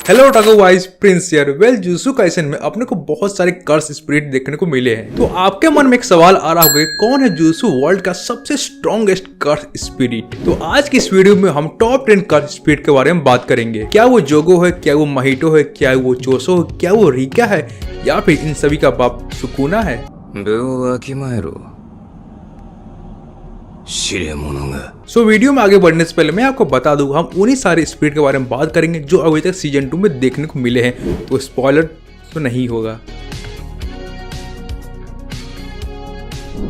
Hello टाको wise Prince यार। Well jujutsu Kaisen में अपने को बहुत सारे कर्स स्पिरिट देखने को मिले हैं। तो आपके मन में एक सवाल आ रहा होगा, कौन है जुजुत्सु वर्ल्ड का सबसे स्ट्रॉन्गेस्ट कर्स स्पिरिट। तो आज की इस वीडियो में हम टॉप 10 कर्स स्पिरिट के बारे में बात करेंगे। क्या वो जोगो है, क्या वो महितो है, क्या वो चोसो है, क्या वो रिका है, या फिर इन सभी का बाप सुकुना है। वीडियो में आगे बढ़ने से पहले मैं आपको बता दूं, हम उन्हीं सारे स्पिरिट के बारे में बात करेंगे जो अभी तक सीजन 2 में देखने को मिले हैं, तो स्पॉइलर तो नहीं होगा।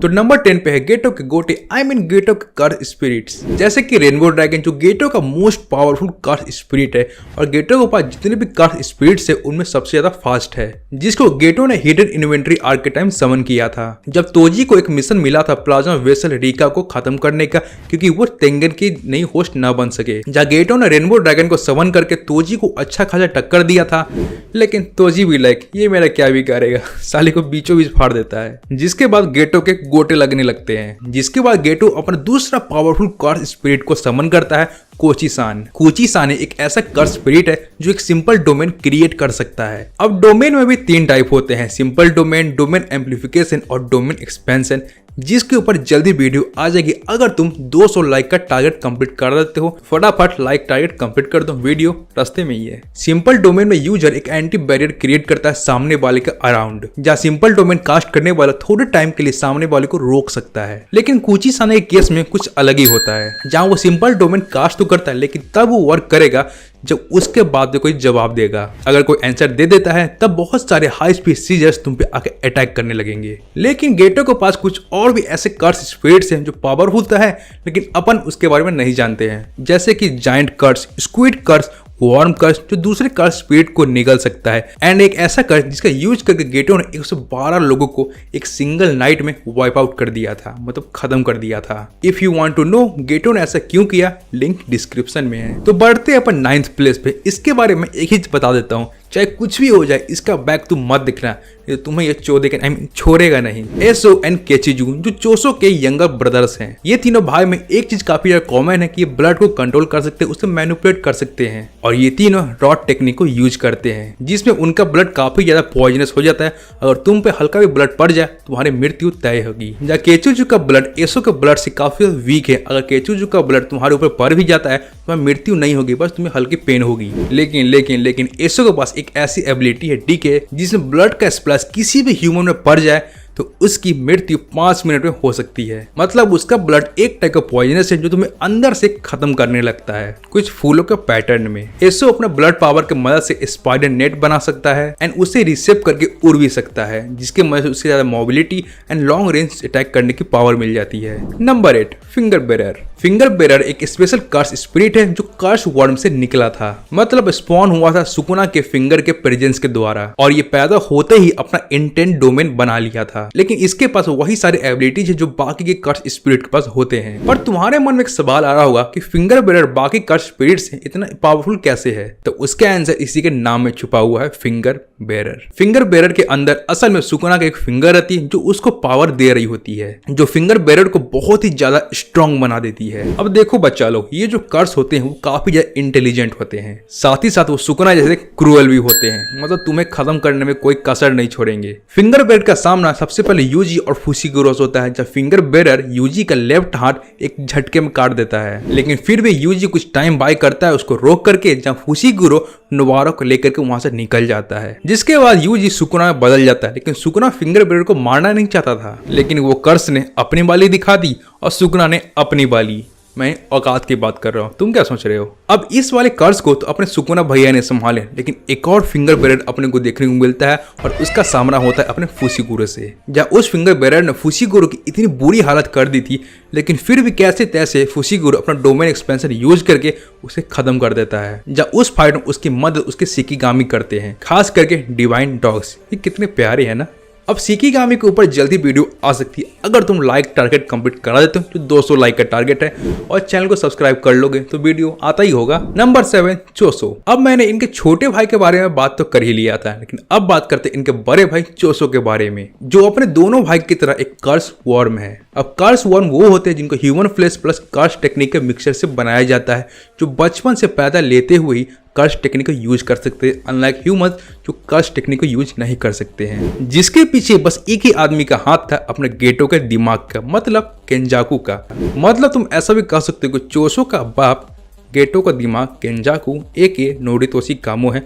तो नंबर 10 पे है गेटो के गोटे, गेटो के कर्स स्पिरिट्स। जैसे कि रेनबो ड्रैगन जो गेटो का मोस्ट पावरफुल कर्स स्पिरिट है, और गेटो के पास जितने भी कर्स स्पिरिट्स है उनमें सबसे ज्यादा फास्ट है, जिसको गेटो ने हिडन इन्वेंटरी आर्क के टाइम समन किया था। जब तोजी को एक मिशन मिला था प्लाज्मा वेसल रिका को खत्म करने का, क्योंकि वो तेंगन की नई होस्ट न बन सके, जहाँ गेटो ने रेनबो ड्रैगन को समन करके तोजी को अच्छा खासा टक्कर दिया था। लेकिन तोजी भी लाइक ये मेरा क्या भी करेगा, साले को बीचों बीच फाड़ देता है। जिसके बाद गेटो के गोटे लगने लगते हैं। जिसके बाद गेटो अपना दूसरा पावरफुल कर्स स्पिरिट को समन करता है, कोची-सान। कोची-सान एक ऐसा कर्स स्पिरिट है जो एक सिंपल डोमेन क्रिएट कर सकता है। अब डोमेन में भी 3 टाइप होते हैं, सिंपल डोमेन, डोमेन एम्पलीफिकेशन और डोमेन एक्सपेंशन, जिसके ऊपर जल्दी वीडियो आ जाएगी। अगर तुम 200 लाइक का टारगेट कंप्लीट कर देते हो, फटाफट लाइक टारगेट कंप्लीट कर दो, वीडियो रास्ते में ही है। सिंपल डोमेन में यूजर एक एंटी बैरियर क्रिएट करता है सामने वाले के अराउंड, जहाँ सिंपल डोमेन कास्ट करने वाला थोड़े टाइम के लिए सामने वाले को रोक सकता है। लेकिन कोची-सान के केस में कुछ अलग ही होता है, जहाँ वो सिंपल डोमेन कास्ट तो करता है, लेकिन तब वो वर्क करेगा जब उसके बाद कोई जवाब देगा। अगर कोई आंसर दे देता है तब बहुत सारे हाई स्पीड सीजर्स तुम पे आके अटैक करने लगेंगे। लेकिन गेटो के पास कुछ और भी ऐसे कर्स स्पिरिट्स हैं जो पावरफुल तो है, लेकिन अपन उसके बारे में नहीं जानते हैं। जैसे कि जायंट कर्स, स्क्विड कर्स, वार्म कर्स जो दूसरे कर्स स्पिरिट को निगल सकता है, एंड एक ऐसा कर्स जिसका यूज करके गेटो ने 112 लोगों को एक सिंगल नाइट में वाइप आउट कर दिया था, मतलब खत्म कर दिया था। If you want to know Geto ने ऐसा क्यों किया, लिंक डिस्क्रिप्शन में है। तो बढ़ते अपन 9th प्लेस पे। इसके बारे में एक ही बता देता हूँ, चाहे कुछ भी हो जाए इसका बैक तुम मत दिखना, तो तुम्हें ये छोड़ेगा नहीं। एसो एंड केचिजू जो चोसो के यंगर ब्रदर्स हैं। ये तीनों भाई में एक चीज काफी ज्यादा कॉमन है कि ये ब्लड को कंट्रोल कर सकते हैं, उसे मैनिपुलेट कर सकते हैं, और ये तीनों रॉड टेक्निक को यूज करते हैं, जिसमें उनका ब्लड काफी ज्यादा पॉइजनस हो जाता है। अगर तुम पे हल्का भी ब्लड पड़ जाए तुम्हारी मृत्यु तय होगी। जहाँ केचुजू का ब्लड एसो के ब्लड से काफी वीक है, अगर केचुजू का ब्लड तुम्हारे ऊपर पड़ भी जाता है तुम्हारी मृत्यु नहीं होगी, बस तुम्हें हल्की पेन होगी। लेकिन एसो के पास एक ऐसी एबिलिटी है डीके, जिसमें ब्लड का स्प्लैश किसी भी ह्यूमन में पड़ जाए तो उसकी मृत्यु 5 मिनट में हो सकती है। मतलब उसका ब्लड एक टाइप का पॉइजनस है जो तुम्हें अंदर से खत्म करने लगता है, कुछ फूलों के पैटर्न में। एसो अपना ब्लड पावर की मदद से स्पाइडर नेट बना सकता है एंड उसे रिसेप करके उड़ भी सकता है, जिसके मदद से उससे ज्यादा mobility and long range attack करने की पावर मिल जाती है। Number 8 finger bearer. Finger bearer एक स्पेशल कर्स स्पिरिट है जो कर्स वर्म से निकला था, मतलब स्पॉन हुआ था सुकुना के फिंगर के प्रेजेंस के द्वारा, और ये पैदा होते ही अपना इंटेंट डोमेन बना लिया था। लेकिन इसके पास वही सारे एबिलिटीज है जो बाकी के कर्स स्पिरिट के पास होते हैं। पर तुम्हारे मन में एक सवाल आ रहा होगा कि फिंगर बेरर बाकी कर्स स्पिरिट से इतना पावरफुल कैसे है, तो उसका आंसर इसी के नाम में छुपा हुआ है, फिंगर बेरर। फिंगर बेरर के अंदर असल में सुकुना की एक फिंगर रहती है जो उसको पावर दे रही होती है, जो फिंगर बेरर को बहुत ही ज्यादा स्ट्रॉन्ग बना देती है। अब देखो बच्चा लोग, ये जो कर्स होते हैं वो काफी ज्यादा इंटेलिजेंट होते हैं, साथ ही साथ वो सुकुना जैसे क्रूअल भी होते हैं, मतलब तुम्हें खत्म करने में कोई कसर नहीं छोड़ेंगे। फिंगर बेरर का सामना सबसे पहले यूजी और फुशिगुरो से होता है, जब फिंगर बेरर यूजी का लेफ्ट हाथ एक झटके में काट देता है, लेकिन फिर भी यूजी कुछ टाइम बाय करता है उसको रोक करके, जहाँ फुशिगुरो नोबारो को लेकर के वहां से निकल जाता है। जिसके बाद यूजी सुकुना में बदल जाता है, लेकिन सुकुना फिंगर बेरर को मारना नहीं चाहता था, लेकिन वो कर्स ने अपनी बाली दिखा दी और सुकुना ने अपनी बाली। मैं औकात की बात कर रहा हूँ, तुम क्या सोच रहे हो। अब इस वाले कर्स को तो अपने सुकुना भैया ने संभाले, लेकिन एक और फिंगर बेरर अपने को देखने को मिलता है और उसका सामना होता है अपने फुशिगुरो से, जहाँ उस फिंगर बेरर ने फुशिगुरो की इतनी बुरी हालत कर दी थी, लेकिन फिर भी कैसे तैसे फुशिगुरो अपना डोमेन एक्सपेंशन यूज करके उसे खत्म कर देता है। जहाँ उस फाइट में उसकी मदद उसके शिकिगामी करते हैं, खास करके डिवाइन डॉग्स। ये कितने प्यारे हैं ना। अब शिकिगामी के ऊपर जल्दी वीडियो आ सकती है अगर तुम लाइक टारगेट कंप्लीट करा देते हो, जो 200 लाइक का टारगेट है, और चैनल को सब्सक्राइब कर लोगे तो वीडियो आता ही होगा। नंबर 7 चोसो। अब मैंने इनके छोटे भाई के बारे में बात तो कर ही लिया था, लेकिन अब बात करते इनके बड़े भाई चोसो के बारे में, जो अपने दोनों भाई की तरह एक कर्स वर्म है। अब कर्स वर्म वो होते हैं जिनको human flash plus curse technique के मिक्सचर से बनाया जाता है, जो बचपन से पैदा लेते हुए कर्स टेक्निक को यूज कर सकते हैं, अनलाइक ह्यूमन जो कर्स टेक्निक को यूज नहीं कर सकते हैं, जिसके पीछे बस एक ही आदमी का हाथ था, अपने गेटो के दिमाग का, मतलब केंजाकू का। मतलब तुम ऐसा भी कह सकते हो कि चोसो का बाप गेटो का दिमाग केंजाकू एके नोरितोशी कामो है,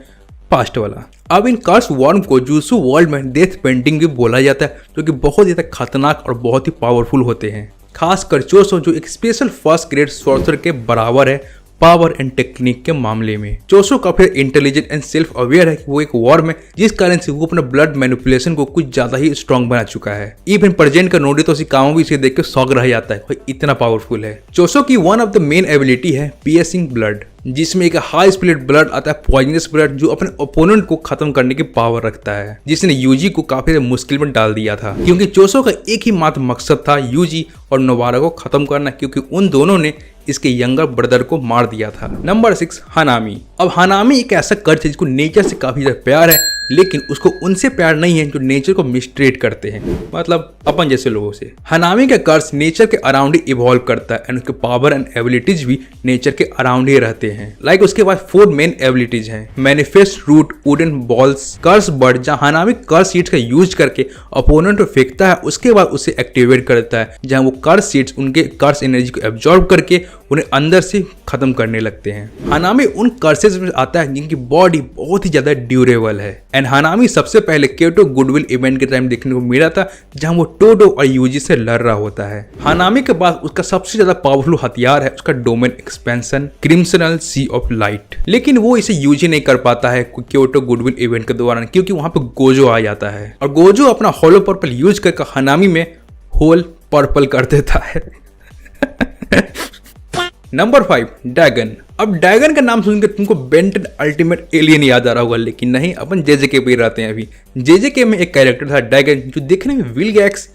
पास्ट वाला। अब इन कर्स वर्म को जुजूत्सु वर्ल्ड में डेथ पेंटिंग भी बोला जाता है, जो कि बहुत ही खतरनाक और बहुत ही पावरफुल होते हैं। खासकर चोसो जो एक स्पेशल फर्स्ट ग्रेड सॉर्सर के बराबर है पावर एंड टेक्निक के मामले में। चोसो काफी इंटेलिजेंट एंड सेल्फ अवेयर है कि वो एक वॉर में जिस कारण से वो अपने ब्लड मैनिपुलेशन को कुछ ज्यादा ही स्ट्रॉन्ग बना चुका है। इवन प्रेजेंट का नोरितोशी कामो भी इसे देख के शॉक रह जाता है, भाई इतना पावरफुल है। चोसो की one of the main ability है पियर्सिंग ब्लड, जिसमें एक हाई स्पिरिट ब्लड आता है, पॉइजनस ब्लड, जो अपने ओपोनेंट को खत्म करने की पावर रखता है, जिसने यूजी को काफी मुश्किल में डाल दिया था, क्योंकि चोसो का एक ही मात्र मकसद था यूजी और नोबारा को खत्म करना, क्योंकि उन दोनों ने इसके यंगर ब्रदर को मार दिया था। Number 6 hanami. अब हनामी एक ऐसा कर्स है जिसको नेचर से काफी ज्यादा प्यार है, लेकिन उसको उनसे प्यार नहीं है जो नेचर को मिसट्रीट करते हैं, मतलब अपन जैसे लोगों से। हनामी का कर्स नेचर के अराउंड ही इवॉल्व करता है एंड उसके पावर एंड एबिलिटीज भी नेचर के अराउंड ही रहते हैं। लाइक उसके पास 4 मेन एबिलिटीज हैं, मैनिफेस्ट, रूट, वुडन बॉल्स, कर्स बर्ड, जहां हनामी कर्स सीड्स का यूज करके अपोनेंट को फेंकता है, उसके बाद उसे एक्टिवेट करता है, जहां वो कर्स सीड्स उनके कर्स एनर्जी को एब्जॉर्ब करके उन्हें अंदर से खत्म करने लगते हैं। हनामी उन कर्सेस में आता है जिनकी बॉडी बहुत ही ज्यादा ड्यूरेबल है, एंड हनामी सबसे पहले क्योटो गुडविल इवेंट के टाइम देखने को मिला था, जहां वो टोडो और यूजी से लड़ रहा होता है। हनामी के पास उसका सबसे ज्यादा पावरफुल हथियार है उसका domain expansion crimson sea of light, लेकिन वो इसे यूज ही नहीं कर पाता है क्योटो गुडविल इवेंट के दौरान, क्योंकि वहां पे गोजो आ जाता है और गोजो अपना होलो पर्पल यूज करके हनामी में होल पर्पल कर देता है। Number 5 dragon. अब ड्रैगन का नाम सुनकर तुमको बेंटन अल्टीमेट एलियन याद आ रहा होगा, लेकिन नहीं, अपन जेजेके पे रहते हैं अभी। जेजेके में एक कैरेक्टर था ड्रैगन, जो देखने में विलगैक्स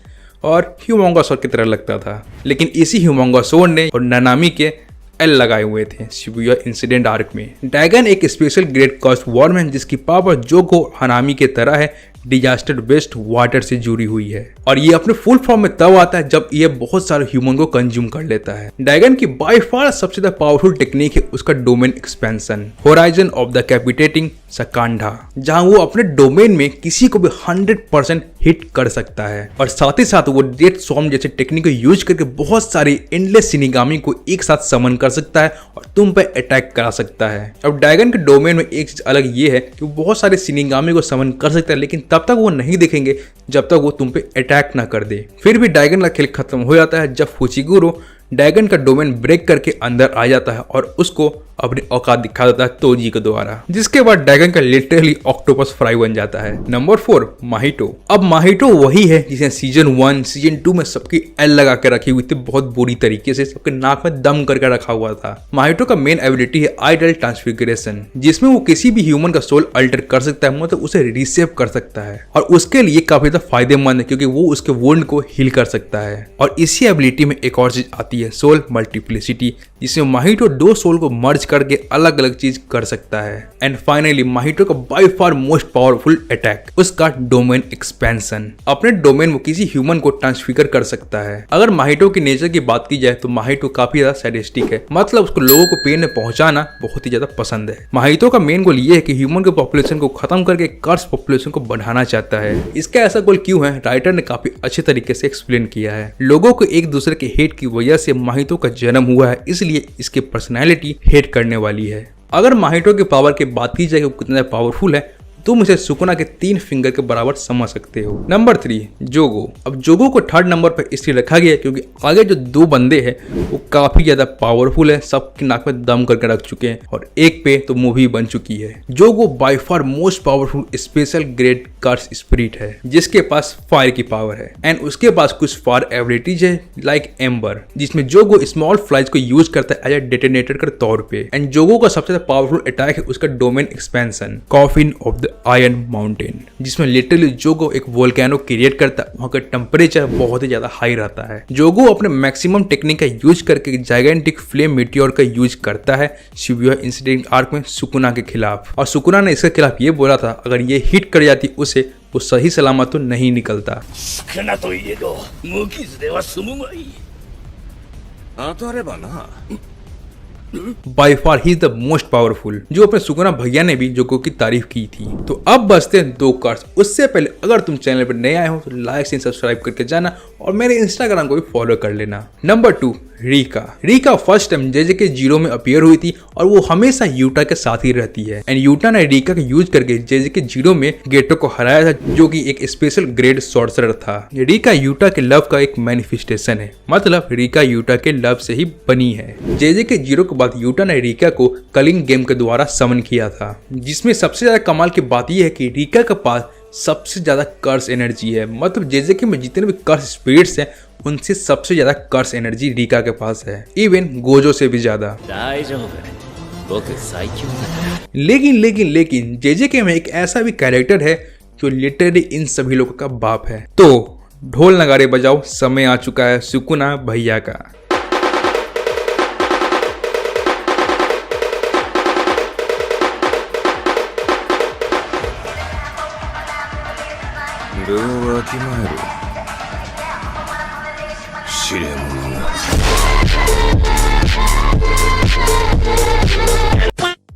और ह्यूमोंगासोर की तरह लगता था, लेकिन इसी ह्यूमोंगासोर ने और नानामी के एल लगाए हुए थे शिबुया इंसिडेंट आर्क में। ड्रैगन एक स्पेशल ग्रेट कॉस्ट वॉर्म है जिसकी पावर जोगो हनामी के तरह है, डिजास्टर वेस्ट वाटर से जुड़ी हुई है, और ये अपने फुल फॉर्म में तब आता है जब ये बहुत सारे ह्यूमन को कंज्यूम कर लेता है। ड्रैगन की बाय फार सबसे ज्यादा पावरफुल टेक्निक है उसका domain expansion, horizon of the captivating सकांडा, जहां वो अपने डोमेन में किसी को भी 100% हिट कर सकता है, और साथ ही साथ वो डेथ सॉर्म जैसे टेक्निक को यूज करके बहुत सारे एंडलेस सिनिगामी को एक साथ समन कर सकता है और तुम पे अटैक करा सकता है। अब ड्रैगन के डोमेन में एक चीज अलग ये है कि वो बहुत सारे सिनिगामी को समन कर सकता है, लेकिन तब तक वो नहीं दिखेंगे जब तक वो तुम पे अटैक ना कर दे। फिर भी ड्रैगन का खेल खत्म हो जाता है जब फुचिगुरो ड्रैगन का डोमेन ब्रेक करके अंदर आ जाता है और उसको अपनी औकात दिखा देता है तोजी के द्वारा, जिसके बाद ड्रैगन का लिटरली ऑक्टोपस फ्राई बन जाता है। नंबर 4 माहितो। अब माहितो वही है जिसे सीजन 1 सीजन 2 में सबकी एल लगा के रखी हुई थी, बहुत बुरी तरीके से सबके नाक में दम करके रखा हुआ था। माहितो का मेन एबिलिटी है आइडल ट्रांसफिगरेशन, जिसमें वो किसी भी ह्यूमन का सोल अल्टर कर सकता है, मतलब उसे रिसेव कर सकता है, और उसके लिए काफी ज्यादा फायदेमंद है क्योंकि वो उसके वुंड को हील कर सकता है। और इसी एबिलिटी में एक और चीज आती है सोल मल्टीप्लिसिटी, जिसमें माहितो 2 सोल को मर्ज करके अलग अलग चीज कर सकता है। एंड फाइनली माहितो का bye far most powerful attack उसका डोमेन एक्सपेंशन, अपने डोमेन में किसी ह्यूमन को ट्रांसफिगर कर सकता है। अगर माहितो की नेचर की बात की जाए तो माहितो काफी ज्यादा सैडिस्टिक है, मतलब उसको लोगों को पेन में पहुंचाना बहुत ही ज्यादा पसंद है। माहितो का मेन गोल ये है कि ह्यूमन के पॉपुलेशन को खत्म करके कर्स पॉपुलेशन को बढ़ाना चाहता है। इसका ऐसा गोल क्यों है, राइटर ने काफी अच्छे तरीके से एक्सप्लेन किया है। लोगों को एक दूसरे के हेट की वजह से माहितो का जन्म हुआ है, इसलिए इसकी पर्सनैलिटी हेट करने वाली है। अगर माहितो की पावर की बात की जाए वो कितना पावरफुल है, तुम इसे सुकुना के 3 फिंगर के बराबर समझ सकते हो। नंबर 3 जोगो। अब जोगो को 3rd नंबर पर इसलिए रखा गया क्योंकि आगे जो 2 बंदे हैं वो काफी ज्यादा पावरफुल है, सबकी नाक में दम करके रख चुके हैं और एक पे तो मूवी बन चुकी है। Jogo by far most powerful special grade curse spirit है जिसके पास फायर की पावर है, एंड उसके पास कुछ फायर एबिलिटीज है लाइक एम्बर, जिसमें जोगो स्मॉल फ्लाइज को यूज करता है एज ए डेटोनेटर के तौर पे। एंड जोगो का सबसे पावरफुल अटैक है उसका domain expansion coffin of the iron mountain, जिसमें लिटरली जोगो एक वोल्केनो क्रिएट करता है, वहां का टेम्परेचर बहुत ही ज्यादा हाई रहता है। जोगो अपने मैक्सिमम टेक्निक का यूज करके जाइगेंटिक फ्लेम मीटियोर का यूज करता है शिबुया इंसिडेंट आर्क में सुकुना के खिलाफ, और सुकुना ने इसके खिलाफ ये बोला था अगर ये हिट कर जाती उसे वो सही सलामत तो नहीं निकलता। Bye far he is the most powerful, जो अपने सुकुना भैया ने भी जोको की तारीफ की थी। तो अब बचते हैं 2 कार्ड्स। उससे पहले अगर तुम चैनल पर नए आए हो तो लाइक एंड सब्सक्राइब करके जाना और मेरे इंस्टाग्राम को भी फॉलो कर लेना। नंबर 2 रीका फर्स्ट टाइम जेजेके 0 में अपीयर हुई थी और वो हमेशा यूटा के साथ ही रहती है। एंड यूटा ने रीका का यूज करके जेजेके 0 में गेटो को हराया था, जो कि एक स्पेशल ग्रेड सॉर्सरर था। रीका यूटा के लव का एक मैनिफेस्टेशन है, मतलब रीका यूटा के लव से ही बनी है। जेजेके 0 के बाद यूटा ने रीका को कलिंग गेम के द्वारा समन किया था, जिसमें सबसे ज्यादा कमाल की बात यह है कि रीका के पास सबसे ज्यादा कर्स एनर्जी है। मतलब जेजेके में जितने भी कर्स स्पिरिट्स हैं उनसे सबसे ज्यादा कर्स एनर्जी रीका के पास है, इवन गोजो से भी ज्यादा। लेकिन जेजेके में एक ऐसा भी कैरेक्टर है जो लिटरली इन सभी लोगों का बाप है। तो ढोल नगाड़े बजाओ, समय आ चुका है सुकुना भैया का।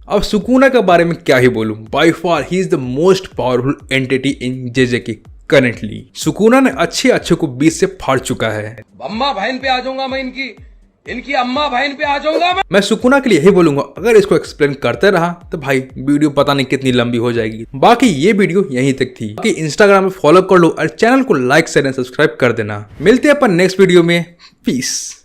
अब सुकुना के बारे में क्या ही बोलूं, by far he is the most powerful entity in JJK currently. Sukuna ने अच्छे को 20 से फाड़ चुका है। अम्मा बहन पे आ जाऊंगा मैं, इनकी अम्मा बहन पे आ जाऊंगा मैं सुकुना के लिए यही बोलूंगा, अगर इसको एक्सप्लेन करते रहा तो भाई वीडियो पता नहीं कितनी लंबी हो जाएगी। बाकी ये वीडियो यहीं तक थी। बाकी इंस्टाग्राम में फॉलो कर लो और चैनल को लाइक शेयर एंड सब्सक्राइब कर देना। मिलते हैं अपन नेक्स्ट वीडियो में। पीस।